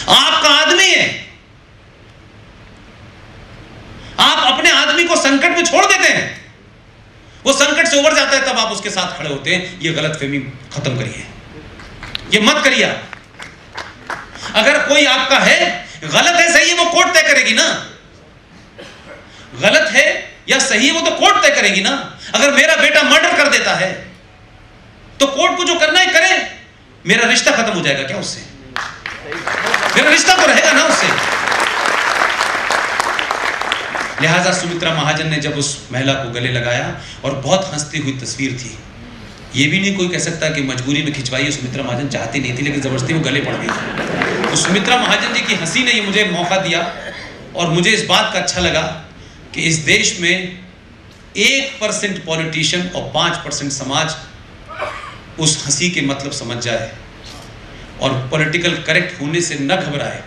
आपका आदमी है, आप अपने आदमी को संकट में छोड़ देते हैं, वो संकट से उबर जाता है, तब आप उसके साथ खड़े होते हैं। ये गलतफहमी खत्म करिए, ये मत करिए। अगर कोई आपका है, गलत है सही है वो कोर्ट तय करेगी ना, गलत है या सही है वो तो कोर्ट तय करेगी ना। अगर मेरा बेटा मर्डर कर देता है तो कोर्ट को जो करना है करे, मेरा रिश्ता खत्म हो जाएगा क्या उससे? मेरा रिश्ता तो रहेगा ना उससे। लिहाजा सुमित्रा महाजन ने जब उस महिला को गले लगाया, और बहुत हंसती हुई तस्वीर थी, ये भी नहीं कोई कह सकता कि मजबूरी में खिंचवाई है, सुमित्रा महाजन चाहती नहीं थी लेकिन जबरदस्ती वो गले पड़ गई। तो सुमित्रा महाजन जी की हंसी ने ये मुझे मौका दिया, और मुझे इस बात का अच्छा लगा कि इस देश में 1% पॉलिटिशियन और 5% समाज उस हंसी के मतलब समझ जाए और पॉलिटिकल करेक्ट होने से न घबराए,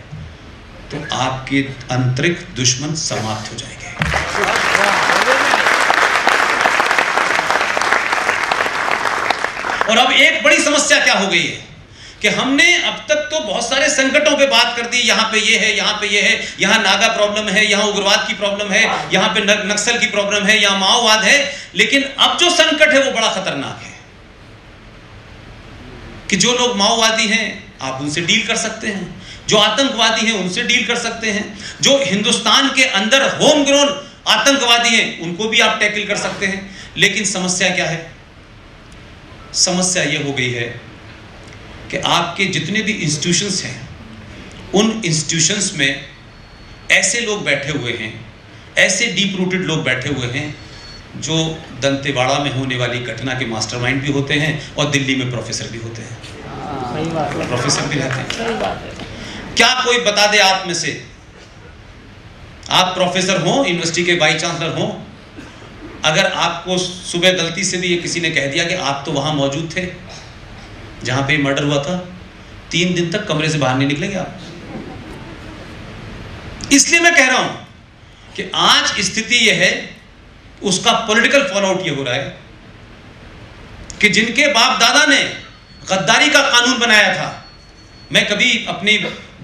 तो आपके आंतरिक दुश्मन समाप्त हो जाएंगे। और अब एक बड़ी समस्या क्या हो गई है कि हमने अब तक तो बहुत सारे संकटों पे बात कर दी, यहाँ पे ये है, यहाँ पे ये है, यहाँ नागा प्रॉब्लम है, यहाँ उग्रवाद की प्रॉब्लम है, यहाँ पे नक्सल की प्रॉब्लम है, यहाँ माओवाद है। लेकिन अब जो संकट है वो बड़ा खतरनाक है कि जो लोग माओवादी हैं आप उनसे डील कर सकते हैं, जो आतंकवादी हैं उनसे डील कर सकते हैं, जो हिंदुस्तान के अंदर होम ग्रोन आतंकवादी हैं उनको भी आप टैकल कर सकते हैं। लेकिन समस्या क्या है? समस्या यह हो गई है कि आपके जितने भी इंस्टीट्यूशंस हैं, उन इंस्टीट्यूशंस में ऐसे लोग बैठे हुए हैं, ऐसे डीप रूटेड लोग बैठे हुए हैं जो दंतेवाड़ा में होने वाली घटना के मास्टरमाइंड भी होते हैं और दिल्ली में प्रोफेसर भी होते हैं। सही बात है, प्रोफेसर भी रहते हैं। सही बात है। क्या कोई बता दे आप में से, आप प्रोफेसर हो, यूनिवर्सिटी के वाइस चांसलर हो, अगर आपको सुबह गलती से भी ये किसी ने कह दिया कि आप तो वहां मौजूद थे जहां पे मर्डर हुआ था, 3 दिन तक कमरे से बाहर नहीं निकलेंगे आप। इसलिए मैं कह रहा हूं कि आज स्थिति यह है, उसका पॉलिटिकल फॉलोआउट ये हो रहा है कि जिनके बाप दादा ने गद्दारी का कानून बनाया था, मैं कभी अपनी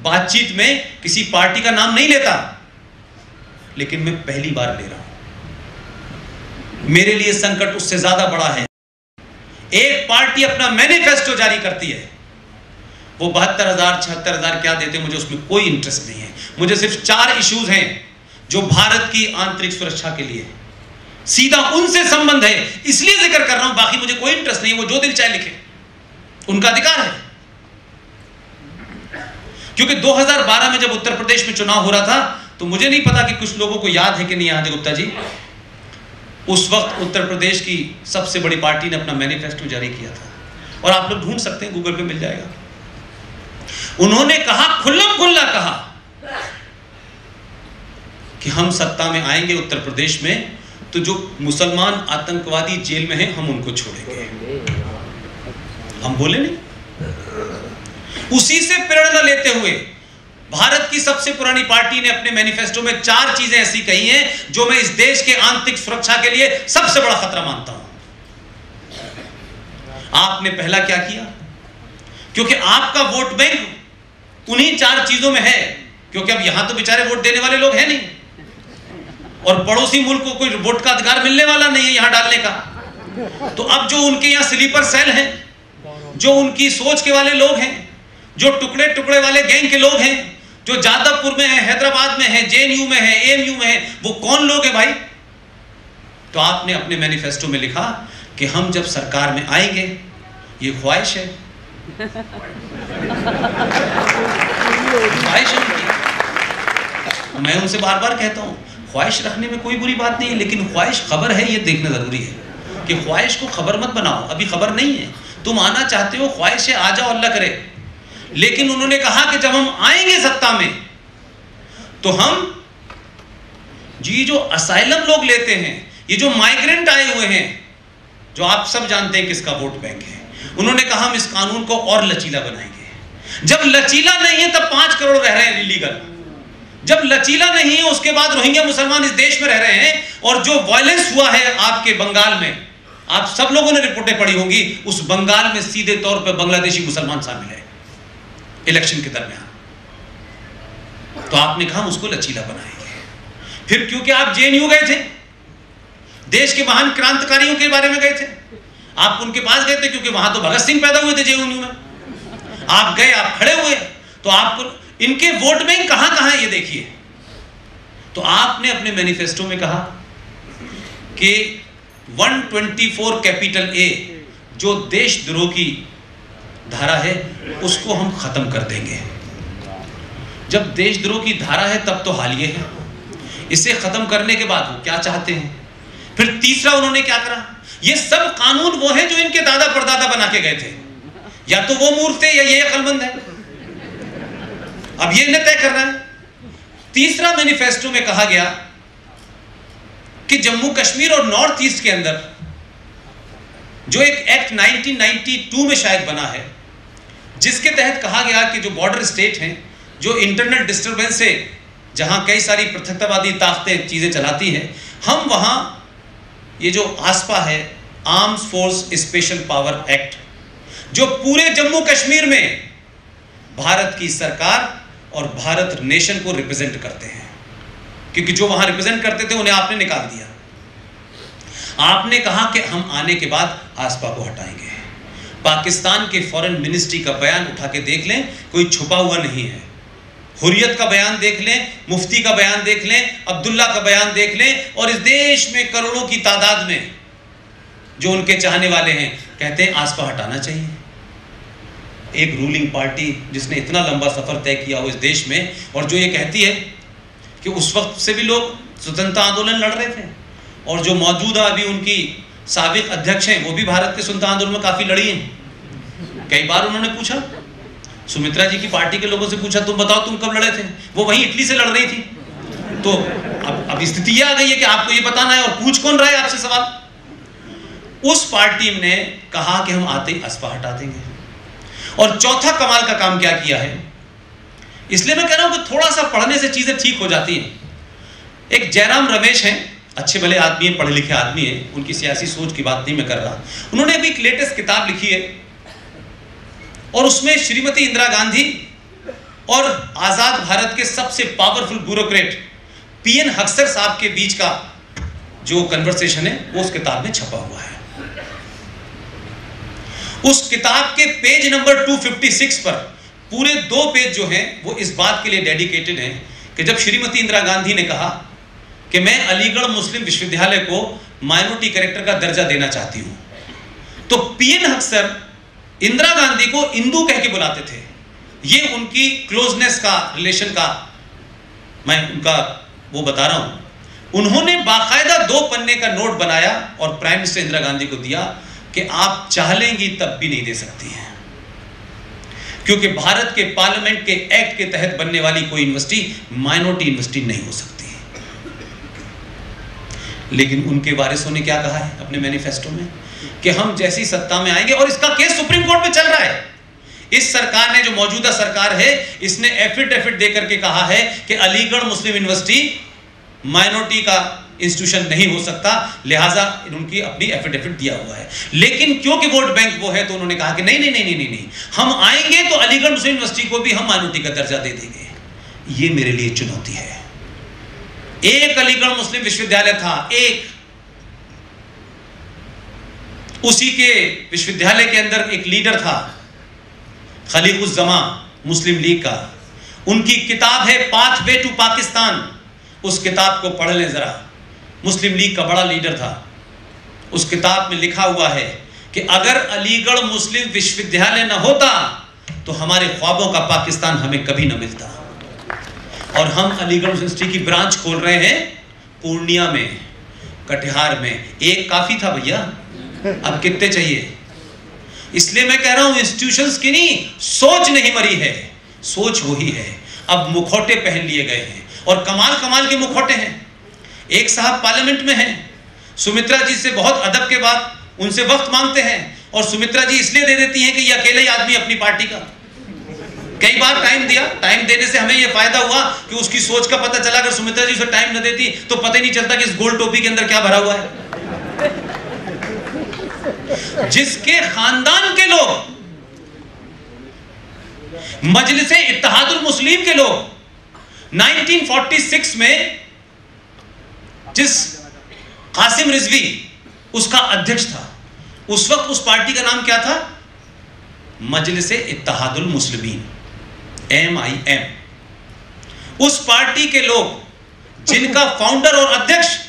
बातचीत में किसी पार्टी का नाम नहीं लेता, लेकिन मैं पहली बार ले रहा हूं। मेरे लिए संकट उससे ज्यादा बड़ा है। एक पार्टी अपना मैनिफेस्टो जारी करती है, वो 72,000 76,000 क्या देते, मुझे उसमें कोई इंटरेस्ट नहीं है। मुझे सिर्फ 4 इश्यूज हैं जो भारत की आंतरिक सुरक्षा के लिए सीधा उनसे संबंध है, इसलिए जिक्र कर रहा हूं। बाकी मुझे कोई इंटरेस्ट नहीं है, वो जो दिल चाहे लिखे, उनका अधिकार है। क्योंकि 2012 में जब उत्तर प्रदेश में चुनाव हो रहा था, तो मुझे नहीं पता कि कुछ लोगों को याद है कि नहीं याद है गुप्ता जी, उस वक्त उत्तर प्रदेश की सबसे बड़ी पार्टी ने अपना मैनिफेस्टो जारी किया था, और आप लोग ढूंढ सकते हैं, गूगल पे मिल जाएगा। उन्होंने कहा, खुल्लम खुल्ला कहा कि हम सत्ता में आएंगे उत्तर प्रदेश में तो जो मुसलमान आतंकवादी जेल में हैं हम उनको छोड़ेंगे। हम बोले नहीं? उसी से प्रेरणा लेते हुए भारत की सबसे पुरानी पार्टी ने अपने मैनिफेस्टो में 4 चीजें ऐसी कही हैं जो मैं इस देश के आंतरिक सुरक्षा के लिए सबसे बड़ा खतरा मानता हूं। आपने पहला क्या किया? क्योंकि आपका वोट बैंक उन्हीं 4 चीजों में है, क्योंकि अब यहां तो बेचारे वोट देने वाले लोग हैं नहीं, और पड़ोसी मुल्क को कोई वोट का अधिकार मिलने वाला नहीं है यहां डालने का। तो अब जो उनके यहां स्लीपर सेल हैं, जो उनकी सोच के वाले लोग हैं, जो टुकड़े टुकड़े वाले गैंग के लोग हैं, जो जादवपुर में है, हैदराबाद में है, जेएनयू में है, एएमयू में है, वो कौन लोग हैं भाई? तो आपने अपने मैनिफेस्टो में लिखा कि हम जब सरकार में आएंगे, ये ख्वाहिश है, ख्वाहिश है उनकी। मैं उनसे बार बार कहता हूं, ख्वाहिश रखने में कोई बुरी बात नहीं है, लेकिन ख्वाहिश खबर है ये देखना जरूरी है कि ख्वाहिश को खबर मत बनाओ। अभी खबर नहीं है, तुम आना चाहते हो, ख्वाहिश है, आ जाओ, अल्लाह करे। लेकिन उन्होंने कहा कि जब हम आएंगे सत्ता में तो हम जी जो असाइलम लोग लेते हैं, ये जो माइग्रेंट आए हुए हैं, जो आप सब जानते हैं किसका वोट बैंक है, उन्होंने कहा हम इस कानून को और लचीला बनाएंगे। जब लचीला नहीं है तब 5 करोड़ रह रहे हैं इलीगल। जब लचीला नहीं है उसके बाद रोहिंग्या मुसलमान इस देश में रह रहे हैं, और जो वायलेंस हुआ है आपके बंगाल में, आप सब लोगों ने रिपोर्टें पढ़ी होंगी, उस बंगाल में सीधे तौर पर बांग्लादेशी मुसलमान शामिल है इलेक्शन के दरमियान। तो आपने कहा हम उसको लचीला बनाएंगे। फिर क्योंकि आप जेएनयू गए थे, देश के महान क्रांतिकारियों के बारे में गए थे, आप उनके पास गए थे क्योंकि वहां तो भगत सिंह पैदा हुए थे जेएनयू में। आप गए, आप खड़े हुए, तो आपको इनके वोट बैंक कहां कहां है ये देखिए। तो आपने अपने मैनिफेस्टो में कहा कि 124 कैपिटल ए जो देशद्रोह की धारा है उसको हम खत्म कर देंगे। जब देशद्रोह की धारा है तब तो हाल ये है, इसे खत्म करने के बाद वो क्या चाहते हैं। फिर तीसरा उन्होंने क्या करा, ये सब कानून वो हैं जो इनके दादा परदादा बना के गए थे, या तो वो मूर्ख थे या ये अक्लमंद है, अब ये इन्हें तय करना है। तीसरा मैनिफेस्टो में कहा गया कि जम्मू कश्मीर और नॉर्थ ईस्ट के अंदर जो एक एक्ट 1992 में शायद बना है, जिसके तहत कहा गया कि जो बॉर्डर स्टेट हैं, जो इंटरनल डिस्टर्बेंस से जहां कई सारी पृथकतावादी ताकतें चीजें चलाती हैं, हम वहां ये जो आसपा है arms force special power act, जो पूरे जम्मू कश्मीर में भारत की सरकार और भारत नेशन को रिप्रेजेंट करते हैं, क्योंकि जो वहां रिप्रेजेंट करते थे उन्हें आपने निकाल दिया। आपने कहा कि हम आने के बाद आसपा को हटाएंगे। पाकिस्तान के फॉरेन मिनिस्ट्री का बयान उठा के देख लें, कोई छुपा हुआ नहीं है। हुर्रियत का बयान देख लें, मुफ्ती का बयान देख लें, अब्दुल्ला का बयान देख लें, और इस देश में करोड़ों की तादाद में जो उनके चाहने वाले हैं कहते हैं आसपा हटाना चाहिए। एक रूलिंग पार्टी जिसने इतना लंबा सफर तय किया हो इस देश में, और जो ये कहती है कि उस वक्त से भी लोग स्वतंत्रता आंदोलन लड़ रहे थे, और जो मौजूदा अभी उनकी साबिक अध्यक्ष हैं वो भी भारत के स्वतंत्रता आंदोलन में काफी लड़ी हैं। कई बार उन्होंने पूछा, सुमित्रा जी की पार्टी के लोगों से पूछा, तुम बताओ तुम कब लड़े थे, वो वहीं इटली से लड़ रही थी। तो अब स्थिति यह आ गई है कि आपको ये बताना है, और पूछ कौन रहा है आपसे सवाल। उस पार्टी ने कहा कि हम आते ही आसपा हटा देंगे। और चौथा कमाल का काम क्या किया है, इसलिए मैं कह रहा हूं कि थोड़ा सा पढ़ने से चीजें ठीक हो जाती हैं। एक जयराम रमेश हैं, अच्छे भले आदमी हैं, पढ़े लिखे आदमी हैं, उनकी सियासी सोच की बात नहीं मैं कर रहा। उन्होंने अभी एक लेटेस्ट किताब लिखी है, और उसमें श्रीमती इंदिरा गांधी और आजाद भारत के सबसे पावरफुल ब्यूरोक्रेट पीएन हक्सर साहब के बीच का जो कन्वर्सेशन है वो उस किताब में छपा हुआ है। उस किताब के पेज नंबर 256 पर पूरे 2 पेज जो हैं वो इस बात के लिए डेडिकेटेड हैं कि जब श्रीमती इंदिरा गांधी ने कहा कि मैं अलीगढ़ मुस्लिम विश्वविद्यालय को माइनॉरिटी कैरेक्टर का दर्जा देना चाहती हूं, तो पीएन हक्सर इंदिरा गांधी को इंदू कह के बुलाते थे। ये उनकी क्लोजनेस का, रिलेशन का मैं उनका वो बता रहा हूं। उन्होंने बाकायदा 2 पन्ने का नोट बनाया और प्राइम मिनिस्टर इंदिरा गांधी को दिया कि आप चाह लेंगी तब भी नहीं दे सकती हैं, क्योंकि भारत के पार्लियामेंट के एक्ट के तहत बनने वाली कोई यूनिवर्सिटी माइनॉरिटी यूनिवर्सिटी नहीं हो सकती। लेकिन उनके वारिसों ने क्या कहा है अपने मैनिफेस्टो में कि हम जैसी सत्ता में आएंगे, और इसका केस सुप्रीम कोर्ट में चल रहा है। इस सरकार ने, जो मौजूदा सरकार है, इसने एफिडेविट देकर के कहा है कि अलीगढ़ मुस्लिम यूनिवर्सिटी माइनॉरिटी का इंस्टीट्यूशन नहीं हो सकता, लिहाजा उनकी अपनी एफिडेविट दिया हुआ है। लेकिन क्योंकि वोट बैंक वो है तो उन्होंने कहा कि नहीं नहीं नहीं नहीं नहीं, हम आएंगे तो अलीगढ़ मुस्लिम यूनिवर्सिटी को भी हम माइनॉरिटी का दर्जा दे देंगे। ये मेरे लिए चुनौती है। एक अलीगढ़ मुस्लिम विश्वविद्यालय था, एक, उसी के विश्वविद्यालय के अंदर एक लीडर था खलीकुज़्ज़मा मुस्लिम लीग का, उनकी किताब है पाथवे टू पाकिस्तान। उस किताब को पढ़ लें जरा, मुस्लिम लीग का बड़ा लीडर था। उस किताब में लिखा हुआ है कि अगर अलीगढ़ मुस्लिम विश्वविद्यालय न होता तो हमारे ख्वाबों का पाकिस्तान हमें कभी न मिलता। और हम अलीगढ़ यूनिवर्सिटी की ब्रांच खोल रहे हैं पूर्णिया में, कटिहार में। एक काफी था भैया, अब कितने चाहिए? इसलिए मैं कह रहा हूं इंस्टीट्यूशंस की नहीं, सोच नहीं मरी है, सोच वही है। अब मुखौटे पहन लिए गए हैं, और कमाल कमाल के मुखौटे हैं। एक साहब पार्लियामेंट में हैं, सुमित्रा जी से बहुत अदब के बाद उनसे वक्त मांगते हैं, और सुमित्रा जी इसलिए दे देती हैं कि ये अकेले ही आदमी अपनी पार्टी का। कई बार टाइम दिया, टाइम देने से हमें यह फायदा हुआ कि उसकी सोच का पता चला। अगर सुमित्रा जी उसे टाइम न देती तो पता ही नहीं चलता कि इस गोल टोपी के अंदर क्या भरा हुआ है। जिसके खानदान के लोग, मजलिसे इत्तेहादुल मुस्लिम के लोग 1946 में जिस कासिम रिजवी उसका अध्यक्ष था, उस वक्त उस पार्टी का नाम क्या था? मजलिस इत्तेहादुल मुस्लिमीन, MIM। उस पार्टी के लोग जिनका फाउंडर और अध्यक्ष